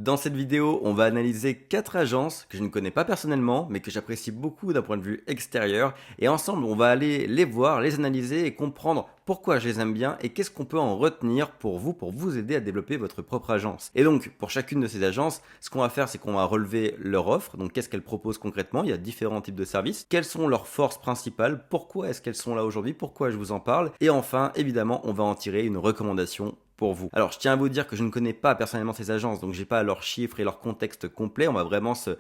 Dans cette vidéo, on va analyser 4 agences que je ne connais pas personnellement, mais que j'apprécie beaucoup d'un point de vue extérieur. Et ensemble, on va aller les voir, les analyser et comprendre pourquoi je les aime bien et qu'est-ce qu'on peut en retenir pour vous aider à développer votre propre agence. Et donc, pour chacune de ces agences, ce qu'on va faire, c'est qu'on va relever leur offre. Donc, qu'est-ce qu'elles proposent concrètement? Il y a différents types de services. Quelles sont leurs forces principales? Pourquoi est-ce qu'elles sont là aujourd'hui? Pourquoi je vous en parle? Et enfin, évidemment, on va en tirer une recommandation pour vous. Alors, je tiens à vous dire que je ne connais pas personnellement ces agences, donc j'ai pas leurs chiffres et leur contexte complet. On va vraiment se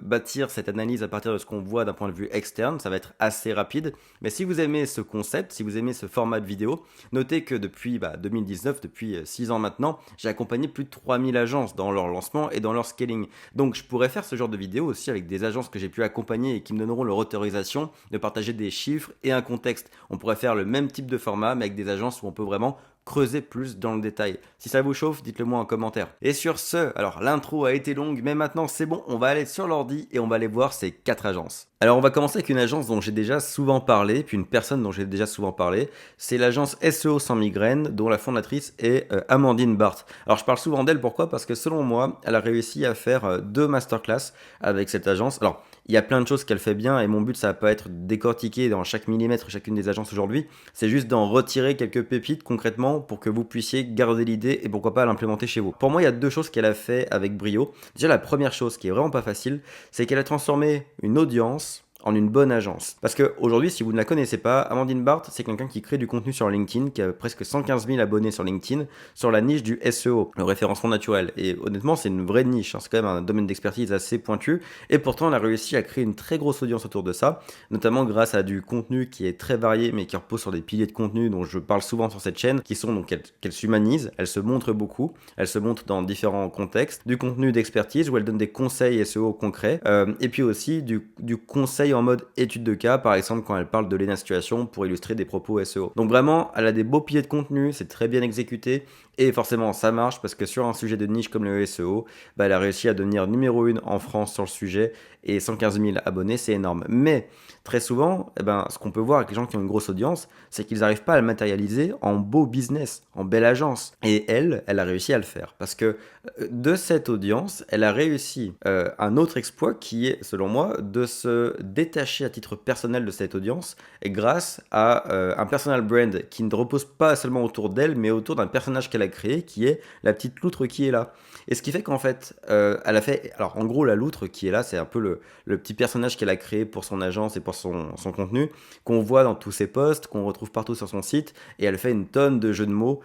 bâtir cette analyse à partir de ce qu'on voit d'un point de vue externe. Ça va être assez rapide. Mais si vous aimez ce concept, si vous aimez ce format de vidéo, notez que depuis 2019, depuis 6 ans maintenant, j'ai accompagné plus de 3000 agences dans leur lancement et dans leur scaling. Donc, je pourrais faire ce genre de vidéo aussi avec des agences que j'ai pu accompagner et qui me donneront leur autorisation de partager des chiffres et un contexte. On pourrait faire le même type de format, mais avec des agences où on peut vraiment creuser plus dans le détail. Si ça vous chauffe, dites-le moi en commentaire. Et sur ce, alors l'intro a été longue, mais maintenant c'est bon, on va aller sur l'ordi et on va aller voir ces 4 agences. Alors on va commencer avec une agence dont j'ai déjà souvent parlé, puis une personne dont j'ai déjà souvent parlé. C'est l'agence SEO sans migraine, dont la fondatrice est Amandine Barthes. Alors je parle souvent d'elle, pourquoi? Parce que selon moi, elle a réussi à faire 2 masterclass avec cette agence. Alors, il y a plein de choses qu'elle fait bien et mon but ça va pas être de décortiquer dans chaque millimètre chacune des agences aujourd'hui, c'est juste d'en retirer quelques pépites concrètement pour que vous puissiez garder l'idée et pourquoi pas l'implémenter chez vous. Pour moi, il y a 2 choses qu'elle a fait avec brio. Déjà, la première chose qui est vraiment pas facile, c'est qu'elle a transformé une audience en une bonne agence. Parce que aujourd'hui, si vous ne la connaissez pas, Amandine Barthes, c'est quelqu'un qui crée du contenu sur LinkedIn, qui a presque 115 000 abonnés sur LinkedIn, sur la niche du SEO, le référencement naturel. Et honnêtement, c'est une vraie niche, hein. C'est quand même un domaine d'expertise assez pointu. Et pourtant, elle a réussi à créer une très grosse audience autour de ça, notamment grâce à du contenu qui est très varié, mais qui repose sur des piliers de contenu dont je parle souvent sur cette chaîne, qui sont donc qu'elle s'humanise, elle se montre beaucoup, elle se montre dans différents contextes, du contenu d'expertise où elle donne des conseils SEO concrets, et puis aussi du conseil en mode étude de cas, par exemple quand elle parle de Lena Situation pour illustrer des propos SEO. Donc vraiment, elle a des beaux piliers de contenu, c'est très bien exécuté, et forcément ça marche parce que sur un sujet de niche comme le SEO, elle a réussi à devenir numéro 1 en France sur le sujet, et 115 000 abonnés, c'est énorme. Mais très souvent, ce qu'on peut voir avec les gens qui ont une grosse audience, c'est qu'ils n'arrivent pas à le matérialiser en beau business, en belle agence. Et elle a réussi à le faire. Parce que de cette audience, elle a réussi un autre exploit qui est, selon moi, de se détacher à titre personnel de cette audience grâce à un personal brand qui ne repose pas seulement autour d'elle, mais autour d'un personnage qu'elle a créé qui est la petite loutre qui est là. Et ce qui fait qu'en fait, elle a fait... Alors en gros, la loutre qui est là, c'est un peu le petit personnage qu'elle a créé pour son agence et pour son contenu, qu'on voit dans tous ses posts, qu'on retrouve partout sur son site, et elle fait une tonne de jeux de mots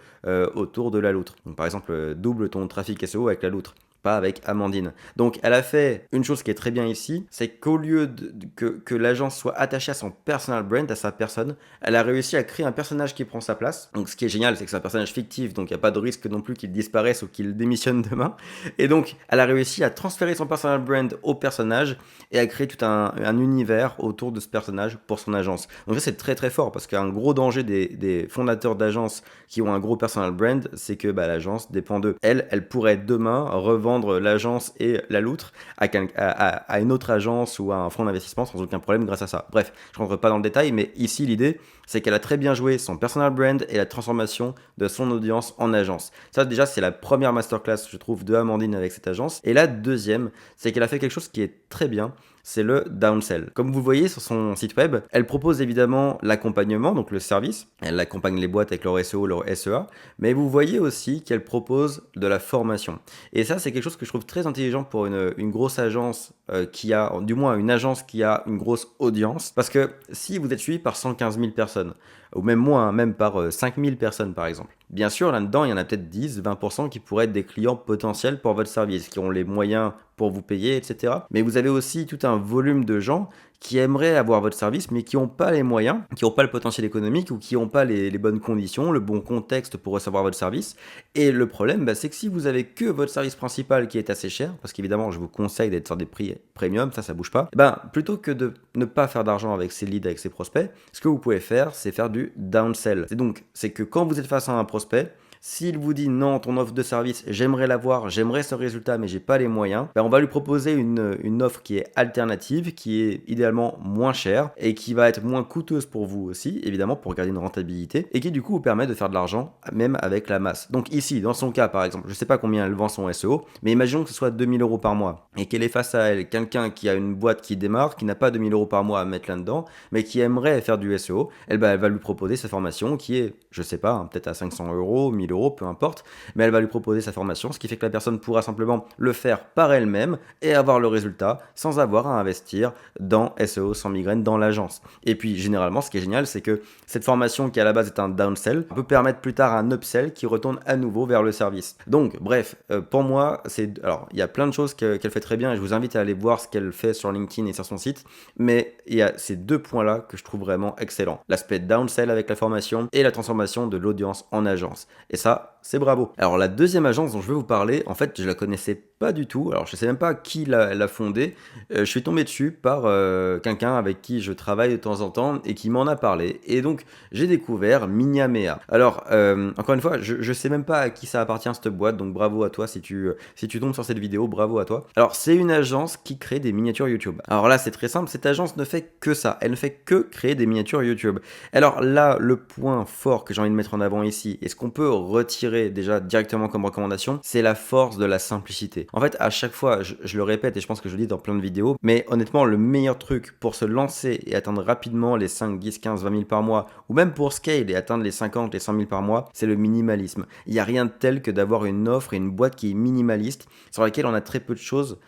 autour de la loutre. Donc, par exemple, double ton trafic SEO avec la loutre, pas avec Amandine. Donc elle a fait une chose qui est très bien ici, c'est qu'au lieu que l'agence soit attachée à son personal brand, à sa personne, elle a réussi à créer un personnage qui prend sa place. Donc ce qui est génial, c'est que c'est un personnage fictif, donc il n'y a pas de risque non plus qu'il disparaisse ou qu'il démissionne demain. Et donc elle a réussi à transférer son personal brand au personnage et à créer tout un univers autour de ce personnage pour son agence. Donc ça c'est très très fort parce qu'un gros danger des fondateurs d'agences qui ont un gros personal brand, c'est que l'agence dépend d'eux. Elle pourrait demain revendre l'agence et la loutre à une autre agence ou à un fonds d'investissement sans aucun problème grâce à ça. Bref, je ne rentre pas dans le détail, mais ici l'idée c'est qu'elle a très bien joué son personal brand et la transformation de son audience en agence. Ça déjà c'est la première masterclass je trouve de Amandine avec cette agence. Et la deuxième, c'est qu'elle a fait quelque chose qui est très bien, c'est le downsell. Comme vous voyez sur son site web, elle propose évidemment l'accompagnement, donc le service. Elle accompagne les boîtes avec leur SEO, leur SEA, mais vous voyez aussi qu'elle propose de la formation. Et ça, c'est quelque chose que je trouve très intelligent pour une grosse agence qui a, du moins une agence qui a une grosse audience. Parce que si vous êtes suivi par 115 000 personnes, ou même moins, même par 5 000 personnes par exemple, bien sûr, là-dedans, il y en a peut-être 10-20% qui pourraient être des clients potentiels pour votre service, qui ont les moyens pour vous payer, etc. Mais vous avez aussi tout un volume de gens qui aimeraient avoir votre service, mais qui n'ont pas les moyens, qui n'ont pas le potentiel économique ou qui n'ont pas les bonnes conditions, le bon contexte pour recevoir votre service. Et le problème, c'est que si vous avez que votre service principal qui est assez cher, parce qu'évidemment, je vous conseille d'être sur des prix premium, ça bouge pas, plutôt que de ne pas faire d'argent avec ces leads, avec ces prospects, ce que vous pouvez faire, c'est faire du downsell. C'est que quand vous êtes face à un prospect, S'il vous dit non, ton offre de service, j'aimerais l'avoir, j'aimerais ce résultat, mais j'ai pas les moyens, ben, on va lui proposer une offre qui est alternative, qui est idéalement moins chère et qui va être moins coûteuse pour vous aussi, évidemment, pour garder une rentabilité et qui du coup vous permet de faire de l'argent même avec la masse. Donc ici, dans son cas par exemple, je sais pas combien elle vend son SEO, mais imaginons que ce soit 2000 € par mois et qu'elle est face à elle quelqu'un qui a une boîte qui démarre, qui n'a pas 2000 € par mois à mettre là-dedans, mais qui aimerait faire du SEO, elle va lui proposer sa formation qui est, je sais pas, hein, peut-être à 500 €, 1000 €, peu importe, mais elle va lui proposer sa formation, ce qui fait que la personne pourra simplement le faire par elle-même et avoir le résultat sans avoir à investir dans SEO sans migraine dans l'agence. Et puis généralement, ce qui est génial, c'est que cette formation qui à la base est un downsell peut permettre plus tard un upsell qui retourne à nouveau vers le service. Donc bref, pour moi, alors il y a plein de choses qu'elle fait très bien et je vous invite à aller voir ce qu'elle fait sur LinkedIn et sur son site, mais il y a ces deux points-là que je trouve vraiment excellents. L'aspect downsell avec la formation et la transformation de l'audience en agence. Et ça, c'est bravo. Alors la deuxième agence dont je vais vous parler, en fait, je la connaissais pas du tout. Alors je sais même pas qui l'a fondée. Je suis tombé dessus par quelqu'un avec qui je travaille de temps en temps et qui m'en a parlé. Et donc j'ai découvert Mignamea. Alors encore une fois, je sais même pas à qui ça appartient cette boîte, donc bravo à toi si tu tombes sur cette vidéo, bravo à toi. Alors c'est une agence qui crée des miniatures YouTube. Alors là c'est très simple, cette agence ne fait que ça, elle ne fait que créer des miniatures YouTube. Alors là le point fort que j'ai envie de mettre en avant ici, et ce qu'on peut retirer déjà directement comme recommandation, c'est la force de la simplicité. En fait à chaque fois, je le répète et je pense que je le dis dans plein de vidéos, mais honnêtement le meilleur truc pour se lancer et atteindre rapidement les 5, 10, 15, 20 000 par mois, ou même pour scale et atteindre les 50, les 100 000 par mois, c'est le minimalisme. Il n'y a rien de tel que d'avoir une offre et une boîte qui est minimaliste, sur laquelle on a très peu de choses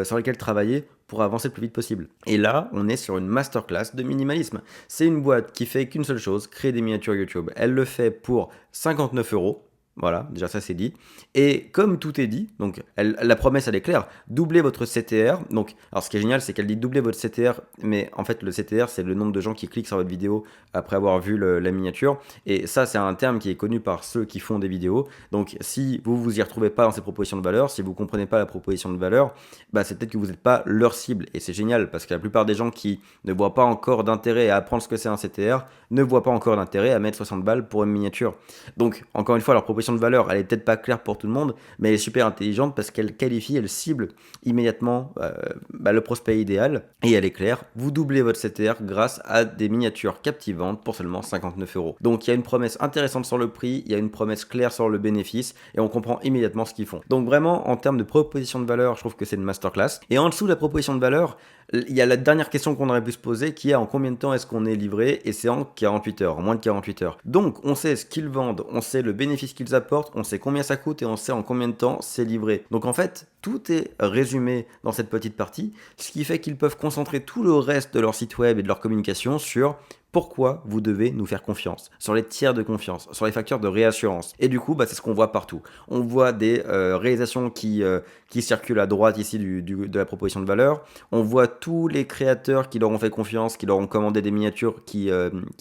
sur lesquelles travailler pour avancer le plus vite possible. Et là, on est sur une masterclass de minimalisme. C'est une boîte qui fait qu'une seule chose, créer des miniatures YouTube. Elle le fait pour 59 €. Voilà, déjà ça c'est dit. Et comme tout est dit, donc la promesse elle est claire, doublez votre CTR. Donc, alors ce qui est génial, c'est qu'elle dit doublez votre CTR, mais en fait le CTR c'est le nombre de gens qui cliquent sur votre vidéo après avoir vu la miniature. Et ça c'est un terme qui est connu par ceux qui font des vidéos. Donc si vous y retrouvez pas dans ces propositions de valeur, si vous comprenez pas la proposition de valeur, bah c'est peut-être que vous n'êtes pas leur cible. Et c'est génial parce que la plupart des gens qui ne voient pas encore d'intérêt à apprendre ce que c'est un CTR ne voient pas encore d'intérêt à mettre 60 balles pour une miniature. Donc encore une fois, leur proposition de valeur, elle est peut-être pas claire pour tout le monde, mais elle est super intelligente parce qu'elle qualifie, elle cible immédiatement le prospect idéal et elle est claire. Vous doublez votre CTR grâce à des miniatures captivantes pour seulement 59 €. Donc il y a une promesse intéressante sur le prix, il y a une promesse claire sur le bénéfice et on comprend immédiatement ce qu'ils font. Donc vraiment, en termes de proposition de valeur, je trouve que c'est une masterclass. Et en dessous de la proposition de valeur, il y a la dernière question qu'on aurait pu se poser qui est en combien de temps est-ce qu'on est livré, et c'est en 48 heures, en moins de 48 heures. Donc on sait ce qu'ils vendent, on sait le bénéfice qu'ils apportent, on sait combien ça coûte et on sait en combien de temps c'est livré. Donc en fait, tout est résumé dans cette petite partie, ce qui fait qu'ils peuvent concentrer tout le reste de leur site web et de leur communication sur pourquoi vous devez nous faire confiance, sur les tiers de confiance, sur les facteurs de réassurance. Et du coup, c'est ce qu'on voit partout. On voit des réalisations qui circulent à droite ici de la proposition de valeur. On voit tous les créateurs qui leur ont fait confiance, qui leur ont commandé des miniatures qui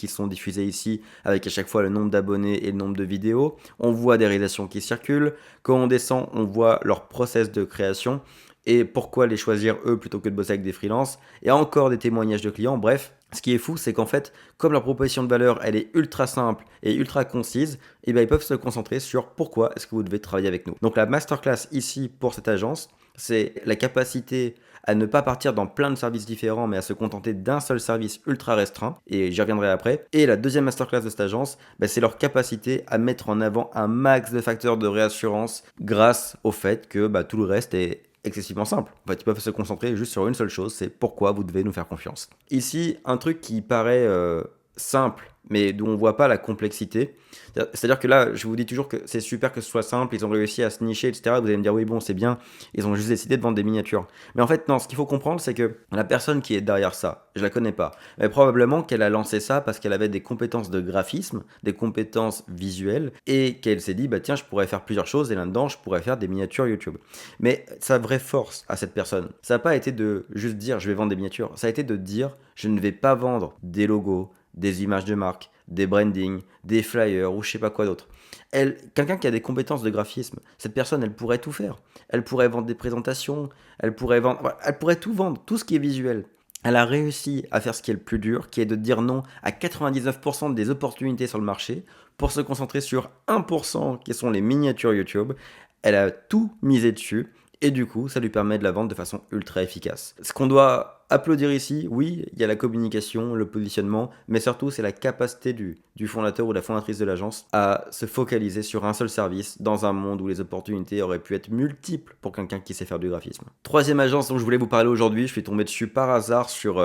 sont diffusées ici, avec à chaque fois le nombre d'abonnés et le nombre de vidéos. On voit des réalisations qui circulent. Quand on descend, on voit leur process de création et pourquoi les choisir eux plutôt que de bosser avec des freelances. Et encore des témoignages de clients, bref. Ce qui est fou, c'est qu'en fait, comme leur proposition de valeur, elle est ultra simple et ultra concise, et bien ils peuvent se concentrer sur pourquoi est-ce que vous devez travailler avec nous. Donc la masterclass ici pour cette agence, c'est la capacité à ne pas partir dans plein de services différents, mais à se contenter d'un seul service ultra restreint, et j'y reviendrai après. Et la deuxième masterclass de cette agence, c'est leur capacité à mettre en avant un max de facteurs de réassurance grâce au fait que tout le reste est excessivement simple. En fait, ils peuvent se concentrer juste sur une seule chose, c'est pourquoi vous devez nous faire confiance. Ici, un truc qui paraît simple, mais dont on voit pas la complexité. C'est-à-dire que là, je vous dis toujours que c'est super que ce soit simple, ils ont réussi à se nicher, etc. Vous allez me dire, oui, bon, c'est bien, ils ont juste décidé de vendre des miniatures. Mais en fait, non, ce qu'il faut comprendre, c'est que la personne qui est derrière ça, je la connais pas, mais probablement qu'elle a lancé ça parce qu'elle avait des compétences de graphisme, des compétences visuelles, et qu'elle s'est dit, tiens, je pourrais faire plusieurs choses, et là-dedans, je pourrais faire des miniatures YouTube. Mais sa vraie force à cette personne, ça n'a pas été de juste dire, je vais vendre des miniatures, ça a été de dire, je ne vais pas vendre des logos, des images de marque, des brandings, des flyers ou je sais pas quoi d'autre. Quelqu'un qui a des compétences de graphisme, cette personne, elle pourrait tout faire. Elle pourrait vendre des présentations, elle pourrait tout vendre, tout ce qui est visuel. Elle a réussi à faire ce qui est le plus dur, qui est de dire non à 99% des opportunités sur le marché pour se concentrer sur 1% qui sont les miniatures YouTube. Elle a tout misé dessus et du coup, ça lui permet de la vendre de façon ultra efficace. Ce qu'on doit applaudir ici, oui, il y a la communication, le positionnement, mais surtout, c'est la capacité du fondateur ou de la fondatrice de l'agence à se focaliser sur un seul service dans un monde où les opportunités auraient pu être multiples pour quelqu'un qui sait faire du graphisme. Troisième agence dont je voulais vous parler aujourd'hui, je suis tombé dessus par hasard sur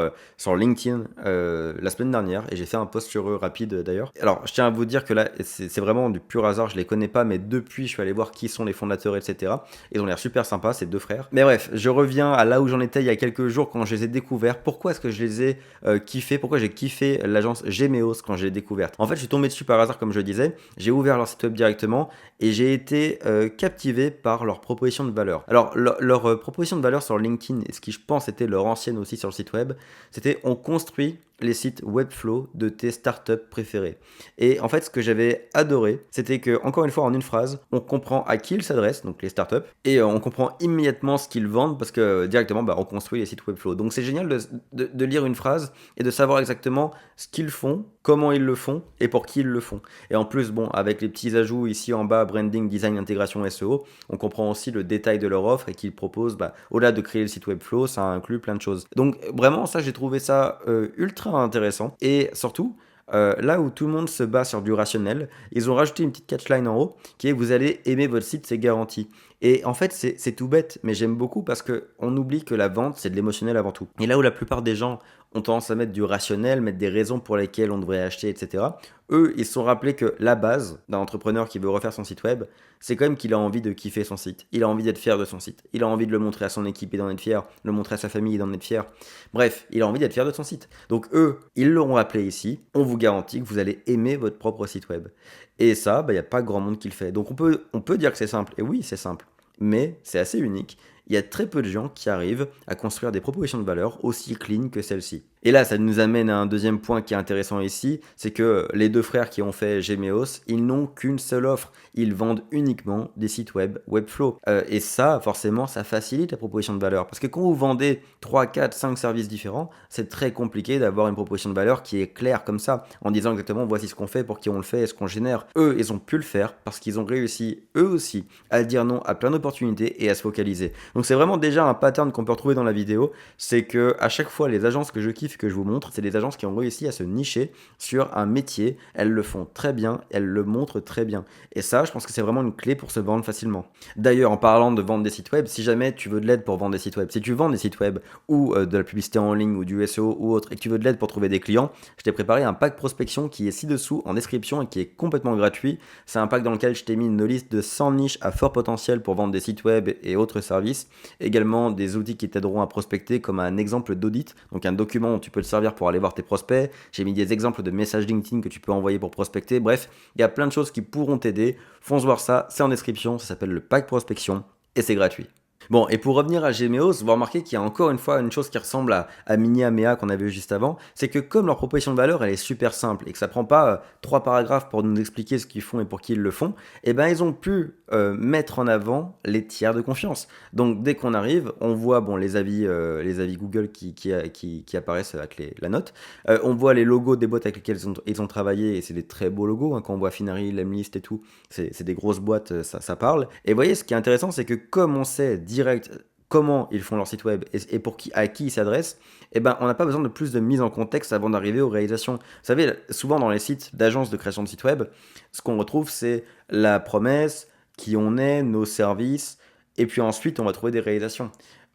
LinkedIn la semaine dernière et j'ai fait un post sur eux rapide d'ailleurs. Alors, je tiens à vous dire que là, c'est vraiment du pur hasard, je les connais pas, mais depuis, je suis allé voir qui sont les fondateurs, etc. Ils ont l'air super sympas, ces deux frères. Mais bref, je reviens à là où j'en étais il y a quelques jours quand je les ai découverts. Pourquoi est-ce que je les ai kiffés? Pourquoi j'ai kiffé l'agence Gemeos quand je l'ai découverte? En fait, je suis tombé dessus par hasard, comme je disais. J'ai ouvert leur site web directement et j'ai été captivé par leur proposition de valeur. Alors, leur proposition de valeur sur LinkedIn, et ce qui je pense était leur ancienne aussi sur le site web, c'était on construit les sites Webflow de tes startups préférées. Et en fait, ce que j'avais adoré, c'était que, encore une fois, en une phrase, on comprend à qui ils s'adressent, donc les startups, et on comprend immédiatement ce qu'ils vendent parce que directement, on construit les sites Webflow. Donc c'est génial de lire une phrase et de savoir exactement ce qu'ils font, comment ils le font et pour qui ils le font. Et en plus, avec les petits ajouts ici en bas, branding, design, intégration, SEO, on comprend aussi le détail de leur offre et qu'ils proposent, au-delà de créer le site Webflow, ça inclut plein de choses. Donc vraiment, ça, j'ai trouvé ça ultra intéressant. Et surtout, là où tout le monde se bat sur du rationnel, ils ont rajouté une petite catchline en haut qui est vous allez aimer votre site, c'est garanti. Et en fait, c'est tout bête, mais j'aime beaucoup parce qu'on oublie que la vente, c'est de l'émotionnel avant tout. Et là où la plupart des gens ont tendance à mettre du rationnel, mettre des raisons pour lesquelles on devrait acheter, etc., eux, ils se sont rappelés que la base d'un entrepreneur qui veut refaire son site web, c'est quand même qu'il a envie de kiffer son site. Il a envie d'être fier de son site. Il a envie de le montrer à son équipe et d'en être fier, le montrer à sa famille et d'en être fier. Bref, il a envie d'être fier de son site. Donc eux, ils l'auront rappelé ici. On vous garantit que vous allez aimer votre propre site web. Et ça, il n'y a pas grand monde qui le fait. Donc on peut dire que c'est simple. Et oui, c'est simple. Mais c'est assez unique. Il y a très peu de gens qui arrivent à construire des propositions de valeur aussi clean que celle-ci. Et là, ça nous amène à un deuxième point qui est intéressant ici, c'est que les deux frères qui ont fait Gemeos, ils n'ont qu'une seule offre. Ils vendent uniquement des sites web Webflow. Et ça, forcément, ça facilite la proposition de valeur. Parce que quand vous vendez 3, 4, 5 services différents, c'est très compliqué d'avoir une proposition de valeur qui est claire comme ça, en disant exactement voici ce qu'on fait, pour qui on le fait et ce qu'on génère. Eux, ils ont pu le faire parce qu'ils ont réussi, eux aussi, à dire non à plein d'opportunités et à se focaliser. Donc c'est vraiment déjà un pattern qu'on peut retrouver dans la vidéo, c'est que à chaque fois, les agences que je kiffe, que je vous montre, c'est des agences qui ont réussi à se nicher sur un métier. Elles le font très bien, elles le montrent très bien. Et ça, je pense que c'est vraiment une clé pour se vendre facilement. D'ailleurs, en parlant de vendre des sites web, si jamais tu veux de l'aide pour vendre des sites web, si tu vends des sites web ou de la publicité en ligne ou du SEO ou autre et que tu veux de l'aide pour trouver des clients, je t'ai préparé un pack prospection qui est ci-dessous en description et qui est complètement gratuit. C'est un pack dans lequel je t'ai mis une liste de 100 niches à fort potentiel pour vendre des sites web et autres services. Également des outils qui t'aideront à prospecter comme un exemple d'audit, donc un document où tu peux le servir pour aller voir tes prospects. J'ai mis des exemples de messages LinkedIn que tu peux envoyer pour prospecter. Bref, il y a plein de choses qui pourront t'aider. Fonce voir ça, c'est en description, ça s'appelle le pack prospection et c'est gratuit. Bon, et pour revenir à Gemeos, vous remarquez qu'il y a encore une fois une chose qui ressemble à Mini Amea qu'on avait vu juste avant, c'est que comme leur proposition de valeur elle est super simple et que ça prend pas 3 paragraphes pour nous expliquer ce qu'ils font et pour qui ils le font, et ben ils ont pu mettre en avant les tiers de confiance. Donc dès qu'on arrive, on voit les avis Google qui apparaissent avec la note, on voit les logos des boîtes avec lesquelles ils ont travaillé et c'est des très beaux logos, hein, quand on voit Finary, Lemlist et tout, c'est des grosses boîtes, ça parle. Et vous voyez, ce qui est intéressant, c'est que comme on sait direct comment ils font leur site web et à qui ils s'adressent, eh ben, on n'a pas besoin de plus de mise en contexte avant d'arriver aux réalisations. Vous savez, souvent dans les sites d'agences de création de sites web, ce qu'on retrouve, c'est la promesse, qui on est, nos services, et puis ensuite, on va trouver des réalisations.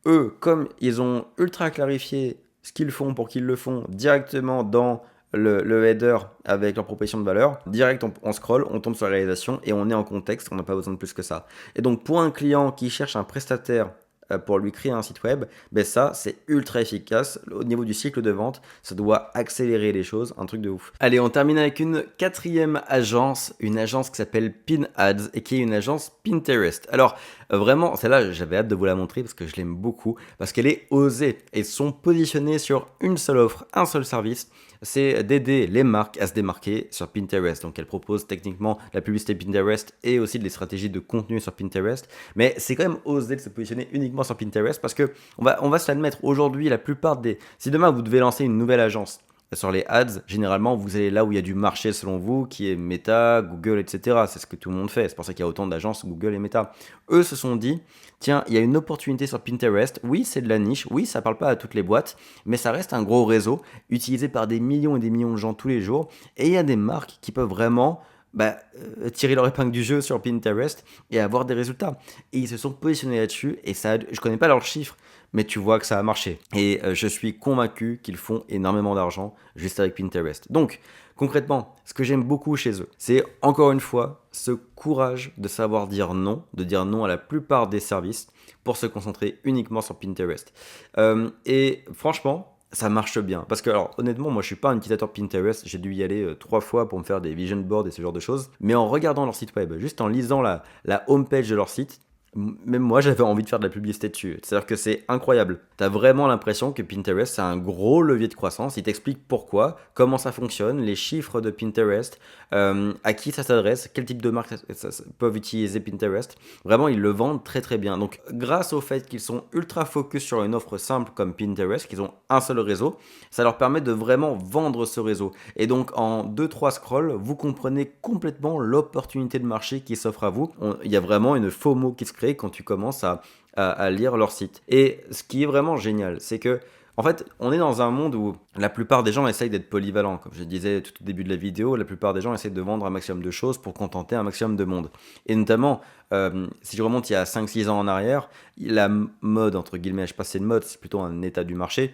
Eux, comme ils ont ultra clarifié ce qu'ils font pour qu'ils le font directement dans le header avec leur proposition de valeur, direct on scroll, on tombe sur la réalisation et on est en contexte, on n'a pas besoin de plus que ça. Et donc pour un client qui cherche un prestataire pour lui créer un site web, ça c'est ultra efficace. Au niveau du cycle de vente, ça doit accélérer les choses, un truc de ouf. Allez, on termine avec une quatrième agence, une agence qui s'appelle Pin Ads et qui est une agence Pinterest. Alors vraiment, celle-là j'avais hâte de vous la montrer parce que je l'aime beaucoup, parce qu'elle est osée et sont positionnés sur une seule offre, un seul service, c'est d'aider les marques à se démarquer sur Pinterest. Donc elle propose techniquement la publicité Pinterest et aussi des stratégies de contenu sur Pinterest, mais c'est quand même osé de se positionner uniquement sur Pinterest parce que on va se l'admettre, aujourd'hui la plupart si demain vous devez lancer une nouvelle agence sur les ads, généralement, vous allez là où il y a du marché selon vous, qui est Meta, Google, etc. C'est ce que tout le monde fait. C'est pour ça qu'il y a autant d'agences Google et Meta. Eux se sont dit, tiens, il y a une opportunité sur Pinterest. Oui, c'est de la niche. Oui, ça parle pas à toutes les boîtes, mais ça reste un gros réseau utilisé par des millions et des millions de gens tous les jours. Et il y a des marques qui peuvent vraiment tirer leur épingle du jeu sur Pinterest et avoir des résultats. Et ils se sont positionnés là-dessus et ça, je connais pas leurs chiffres, mais tu vois que ça a marché. Et je suis convaincu qu'ils font énormément d'argent juste avec Pinterest. Donc, concrètement, ce que j'aime beaucoup chez eux, c'est encore une fois ce courage de savoir dire non, de dire non à la plupart des services pour se concentrer uniquement sur Pinterest. Et franchement, ça marche bien. Parce que, alors, honnêtement, moi, je suis pas un utilisateur Pinterest. J'ai dû y aller 3 fois pour me faire des vision boards et ce genre de choses. Mais en regardant leur site web, juste en lisant la homepage de leur site, même moi, j'avais envie de faire de la publicité dessus. C'est-à-dire que c'est incroyable. T'as vraiment l'impression que Pinterest, c'est un gros levier de croissance. Il t'explique pourquoi, comment ça fonctionne, les chiffres de Pinterest, à qui ça s'adresse, quel type de marques peuvent utiliser Pinterest. Vraiment, ils le vendent très très bien. Donc, grâce au fait qu'ils sont ultra focus sur une offre simple comme Pinterest, qu'ils ont un seul réseau, ça leur permet de vraiment vendre ce réseau. Et donc, en 2-3 scrolls, vous comprenez complètement l'opportunité de marché qui s'offre à vous. Il y a vraiment une FOMO qui se crée quand tu commences à lire leur site. Et ce qui est vraiment génial, c'est que en fait, on est dans un monde où la plupart des gens essayent d'être polyvalents. Comme je disais tout au début de la vidéo, la plupart des gens essayent de vendre un maximum de choses pour contenter un maximum de monde. Et notamment, si je remonte il y a 5-6 ans en arrière, la mode, entre guillemets, je sais pas si c'est une mode, c'est plutôt un état du marché,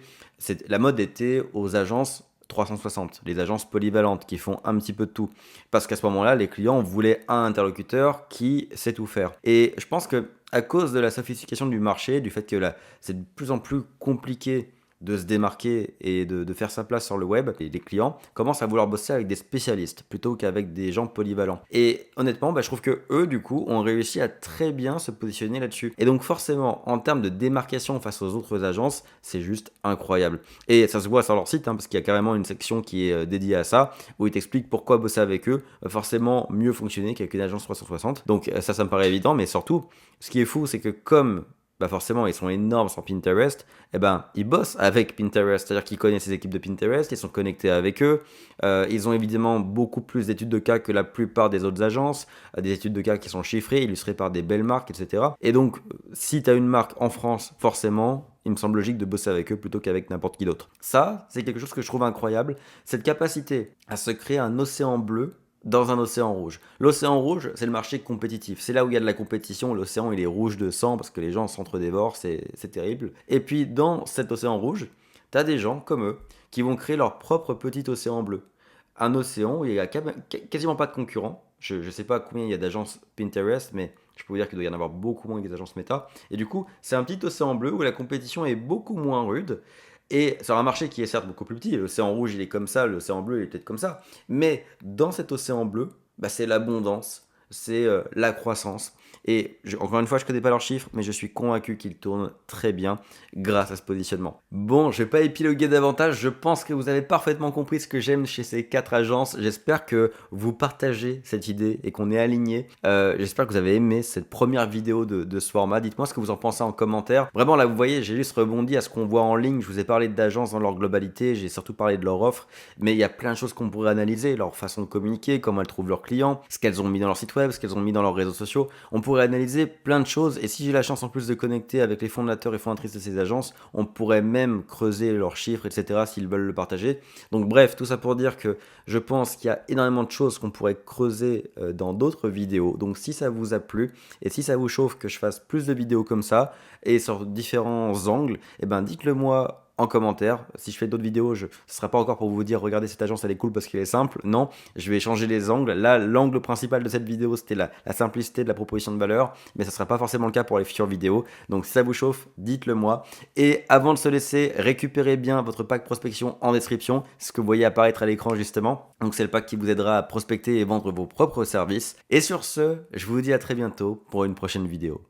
la mode était aux agences 360, les agences polyvalentes qui font un petit peu de tout. Parce qu'à ce moment-là, les clients voulaient un interlocuteur qui sait tout faire. Et je pense que à cause de la sophistication du marché, du fait que là, c'est de plus en plus compliqué de se démarquer et de faire sa place sur le web, et les clients commencent à vouloir bosser avec des spécialistes plutôt qu'avec des gens polyvalents. Et honnêtement, je trouve que eux, du coup, ont réussi à très bien se positionner là-dessus. Et donc forcément, en termes de démarcation face aux autres agences, c'est juste incroyable. Et ça se voit sur leur site, parce qu'il y a carrément une section qui est dédiée à ça, où ils t'expliquent pourquoi bosser avec eux va forcément mieux fonctionner qu'avec une agence 360. Donc ça me paraît évident, mais surtout, ce qui est fou, c'est que comme forcément ils sont énormes sur Pinterest, ils bossent avec Pinterest, c'est-à-dire qu'ils connaissent les équipes de Pinterest, ils sont connectés avec eux, ils ont évidemment beaucoup plus d'études de cas que la plupart des autres agences, des études de cas qui sont chiffrées, illustrées par des belles marques, etc. Et donc, si tu as une marque en France, forcément, il me semble logique de bosser avec eux plutôt qu'avec n'importe qui d'autre. Ça, c'est quelque chose que je trouve incroyable, cette capacité à se créer un océan bleu dans un océan rouge. L'océan rouge, c'est le marché compétitif. C'est là où il y a de la compétition. L'océan, il est rouge de sang parce que les gens s'entre-dévorent, c'est terrible. Et puis, dans cet océan rouge, tu as des gens comme eux qui vont créer leur propre petit océan bleu. Un océan où il n'y a quasiment pas de concurrents. Je ne sais pas combien il y a d'agences Pinterest, mais je peux vous dire qu'il doit y en avoir beaucoup moins que des agences Meta. Et du coup, c'est un petit océan bleu où la compétition est beaucoup moins rude. Et sur un marché qui est certes beaucoup plus petit, l'océan rouge il est comme ça, l'océan bleu il est peut-être comme ça, mais dans cet océan bleu, c'est l'abondance, c'est la croissance. Et encore une fois, je ne connais pas leurs chiffres, mais je suis convaincu qu'ils tournent très bien grâce à ce positionnement. Bon, je ne vais pas épiloguer davantage, je pense que vous avez parfaitement compris ce que j'aime chez ces 4 agences. J'espère que vous partagez cette idée et qu'on est aligné. J'espère que vous avez aimé cette première vidéo de ce format. Dites-moi ce que vous en pensez en commentaire. Vraiment, là, vous voyez, j'ai juste rebondi à ce qu'on voit en ligne. Je vous ai parlé d'agences dans leur globalité, j'ai surtout parlé de leur offre, mais il y a plein de choses qu'on pourrait analyser, leur façon de communiquer, comment elles trouvent leurs clients, ce qu'elles ont mis dans leur site web, ce qu'elles ont mis dans leurs réseaux sociaux. On pourrait analyser plein de choses, et si j'ai la chance en plus de connecter avec les fondateurs et fondatrices de ces agences, on pourrait même creuser leurs chiffres, etc. s'ils veulent le partager. Donc bref, tout ça pour dire que je pense qu'il y a énormément de choses qu'on pourrait creuser dans d'autres vidéos. Donc si ça vous a plu, et si ça vous chauffe que je fasse plus de vidéos comme ça, et sur différents angles, dites-le moi en commentaire. Si je fais d'autres vidéos, ce ne sera pas encore pour vous dire regardez cette agence elle est cool parce qu'elle est simple. Non, je vais changer les angles. Là, l'angle principal de cette vidéo c'était la simplicité de la proposition de valeur, mais ça ne sera pas forcément le cas pour les futures vidéos. Donc si ça vous chauffe, dites-le moi. Et avant de se laisser, récupérez bien votre pack prospection en description, ce que vous voyez apparaître à l'écran justement. Donc c'est le pack qui vous aidera à prospecter et vendre vos propres services. Et sur ce, je vous dis à très bientôt pour une prochaine vidéo.